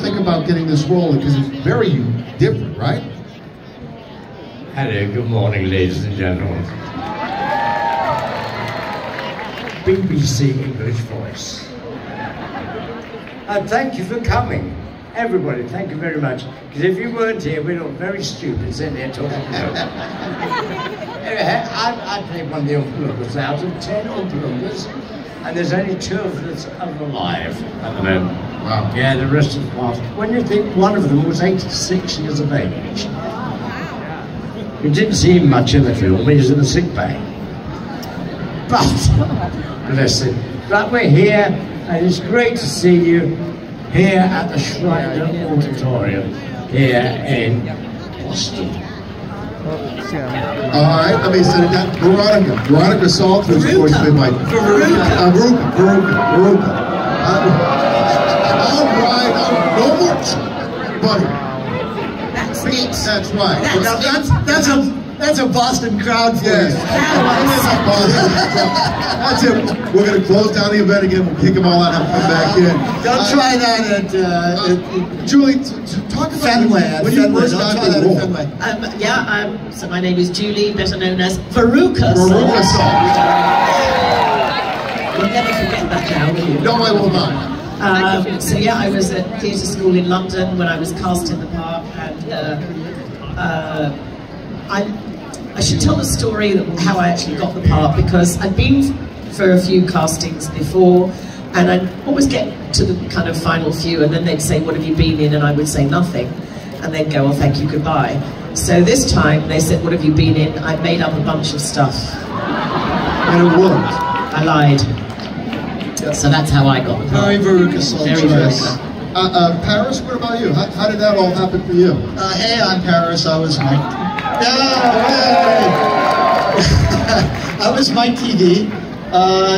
think about getting this role? Because it's very different, right? Hello, good morning, ladies and gentlemen. BBC English voice. And thank you for coming. Everybody, thank you very much. Because if you weren't here, we'd look very stupid sitting here talking about it. I played one of the Oompa out of 10 Oompa, and there's only 2 of us alive at the moment. Wow. Yeah, the rest of the past. When you think one of them was 86 years of age. You didn't see him much in the film, he was in the sick bay. But, bless him. But we're here, and it's great to see you here at the Shrine Auditorium here in Boston. All right, let me set it down. Veronica Salt, who's of course been my... Veruka. All right, no more, buddy. That's right. That's a Boston crowd for yes. you. That's it. We're going to close down the event again. We'll kick them all out and come back in. Don't try that at Julie, talk about Fenway. When you first got the role. So my name is Julie, better known as Veruka. Veruka Salt. You'll never forget that now, will you? No, I will not. So yeah, I was at theatre school in London when I was cast in the part, and I should tell the story of how I actually got the part, because I'd been for a few castings before, and I'd always get to the kind of final few, and then they'd say, what have you been in? And I would say nothing, and they'd go, oh, thank you, goodbye. So this time they said, what have you been in? I made up a bunch of stuff. And it worked. I lied. So that's how I got the part. Very Veruka Salt. Very Veruka. Paris, what about you? How did that all happen for you? Hey, I'm Paris. I was Mike. I was Mike TV.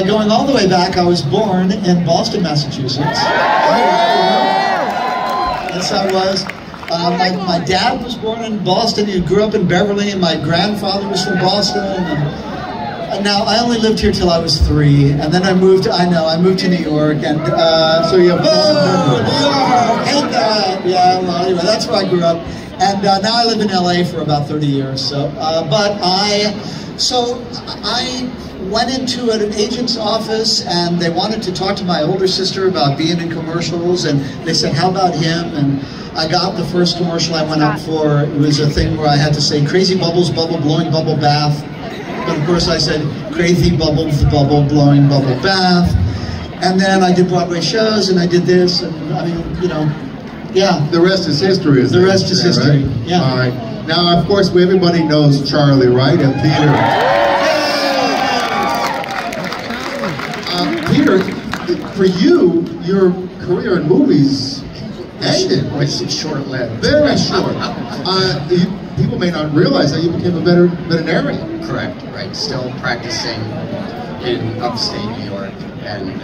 Going all the way back, I was born in Boston, Massachusetts. Yes, I was. My dad was born in Boston. He grew up in Beverly, and my grandfather was from Boston. And now I only lived here till I was 3, and then I moved to New York, and so you have New York, hate that. Yeah, well, anyway, that's where I grew up, and now I live in LA for about 30 years. So, but I went into an agent's office, and they wanted to talk to my older sister about being in commercials, and they said, how about him? And I got the first commercial I went up for. It was a thing where I had to say, crazy bubbles, bubble, blowing bubble bath. But of course I said, crazy bubbles, bubble, blowing bubble bath. And then I did Broadway shows, and I did this, and I mean, you know, yeah. The rest is history, isn't it? The rest is history, right? yeah. All right. Now, of course, everybody knows Charlie, right? And Peter. Peter, for you, your career in movies ended. It's short-lived. Very short. People may not realize that you became a veterinarian. Correct, right. Still practicing in upstate New York. And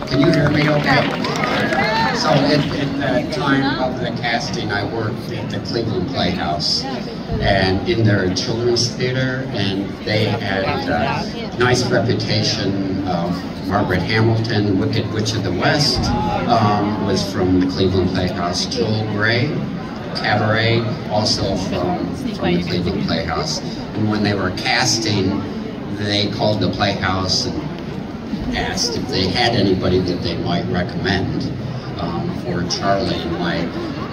can you hear me okay? So at the time of the casting, I worked at the Cleveland Playhouse and in their children's theater, and they had a nice reputation of Margaret Hamilton, Wicked Witch of the West, was from the Cleveland Playhouse. Joel Grey, Cabaret, also from the Cleveland Playhouse. And when they were casting, they called the Playhouse and asked if they had anybody that they might recommend for Charlie. And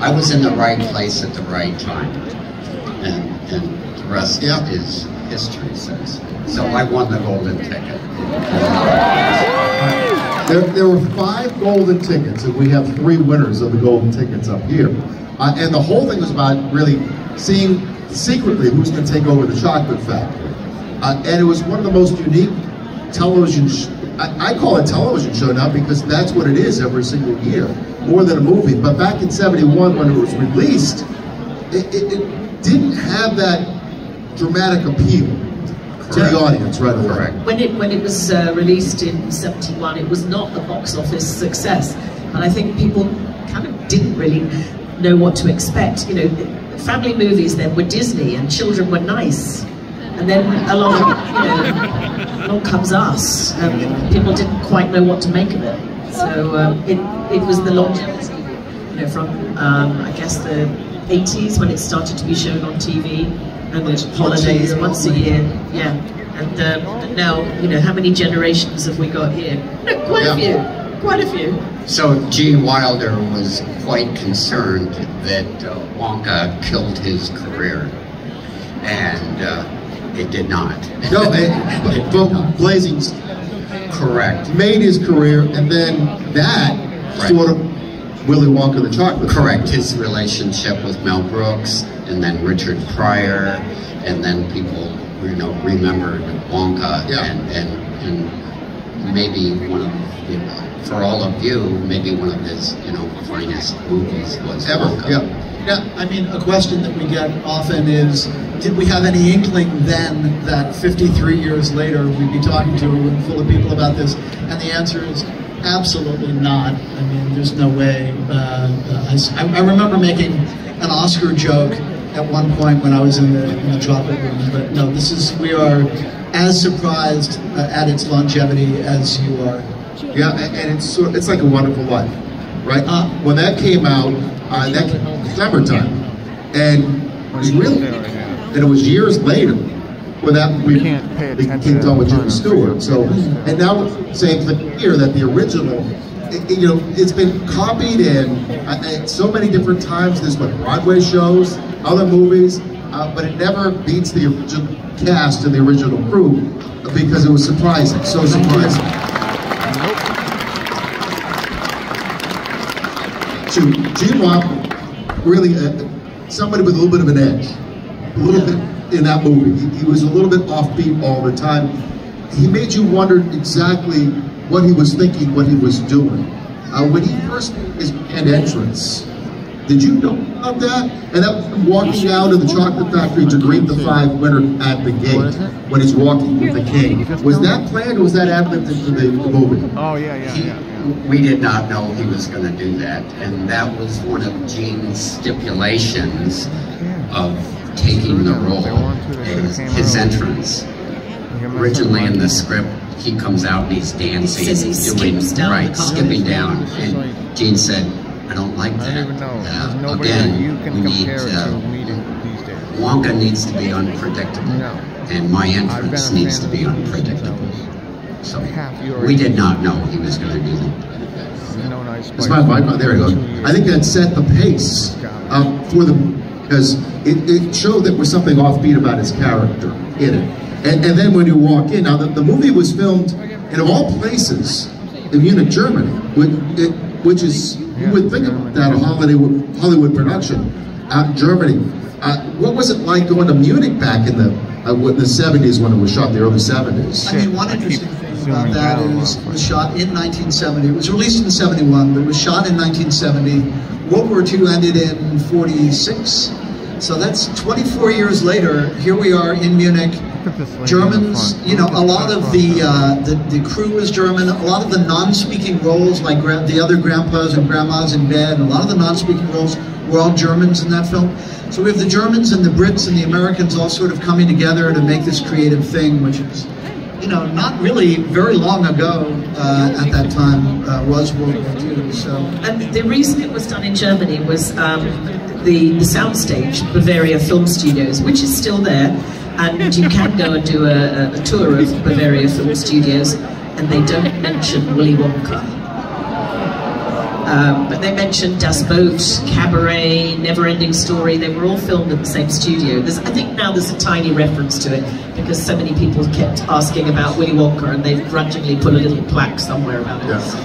I was in the right place at the right time, and the rest is history. So I won the golden ticket. There were 5 golden tickets, and we have 3 winners of the golden tickets up here. And the whole thing was about really seeing secretly who's going to take over the chocolate factory. And it was one of the most unique television, I call it television show now because that's what it is every single year, more than a movie. But back in '71 when it was released, it didn't have that dramatic appeal to the audience right away. When it was released in '71, it was not a box office success. And I think people kind of didn't really know what to expect. You know, family movies then were Disney and children were nice. And then along comes us. People didn't quite know what to make of it. So it was the longevity you know, from I guess the 80s when it started to be shown on TV, and the holidays once a year. Yeah, and now, you know, how many generations have we got here? No, quite a few, quite a few. So Gene Wilder was quite concerned that Wonka killed his career, and it did not. No, but Blazing correct made his career, and then that sort of Willy Wonka the Chocolate. Correct. His relationship with Mel Brooks, and then Richard Pryor, and then people, you know, remembered Wonka, and maybe one of, you know, for all of you, maybe one of his, you know, finest movies was ever. Wonka. Yeah, I mean, a question that we get often is, did we have any inkling then that 53 years later we'd be talking to a room full of people about this? And the answer is absolutely not. I mean, there's no way. I remember making an Oscar joke at one point when I was in the chocolate room, but no, we are as surprised at its longevity as you are. Yeah, and it's like A Wonderful Life, right? When that came out, that summertime, and it was years later when that movie came done with Jimmy Stewart. So, and now same thing here, that the original, you know, it's been copied in so many different times. There's been Broadway shows, other movies, but it never beats the original cast and the original crew because it was surprising, so surprising. So Gene Wilder, really somebody with a little bit of an edge, a little bit in that movie. He was a little bit offbeat all the time. He made you wonder exactly what he was thinking, what he was doing. When he first made his grand entrance, did you know about that? And that walking out of the chocolate factory to greet the 5 winners at the gate when he's walking with the king. Was that planned or was that ad-libbed into the movie? Oh, yeah. We did not know he was going to do that, and that was one of Gene's stipulations of taking the role, his entrance. Originally in the script, he comes out and he's dancing, skipping down, and Gene said, I don't like that. Again, we need, Wonka needs to be unpredictable, and my entrance needs to be unpredictable. So we did not know he was going to do that. It's my mind. There you go. I think that set the pace for because it showed that there was something offbeat about his character in it. And then when you walk in, now the movie was filmed in, of all places, in Munich, Germany, which is, you would think of that a Hollywood production out in Germany. What was it like going to Munich back in the 70s when it was shot, the early 70s? I mean, one interesting thing about that is it was shot in 1970. It was released in 71, but it was shot in 1970. World War II ended in 46. So that's 24 years later. Here we are in Munich. Germans, you know, a lot of the crew is German. A lot of the non-speaking roles, like the other grandpas and grandmas in bed, a lot of the non-speaking roles were all Germans in that film. So we have the Germans and the Brits and the Americans all sort of coming together to make this creative thing, which is, you know, not really very long ago at that time was World War II. So, and the reason it was done in Germany was the soundstage, Bavaria Film Studios, which is still there, and you can go and do a tour of Bavaria Film Studios, and they don't mention Willy Wonka. But they mentioned Das Boot, Cabaret, Never-Ending Story. They were all filmed at the same studio. I think now there's a tiny reference to it because so many people kept asking about Willy Wonka, and they've grudgingly put a little plaque somewhere about it. Yes.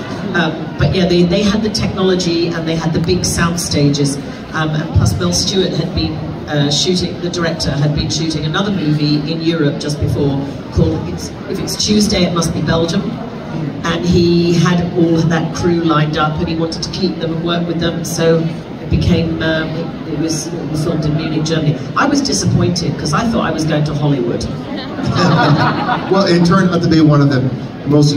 But yeah, they had the technology and they had the big sound stages. And plus Mel Stewart had been the director had been shooting another movie in Europe just before called If It's Tuesday, It Must Be Belgium. And he had all of that crew lined up and he wanted to keep them and work with them, so it became, it was filmed in Munich, Germany. I was disappointed because I thought I was going to Hollywood. Well, it turned out to be one of the most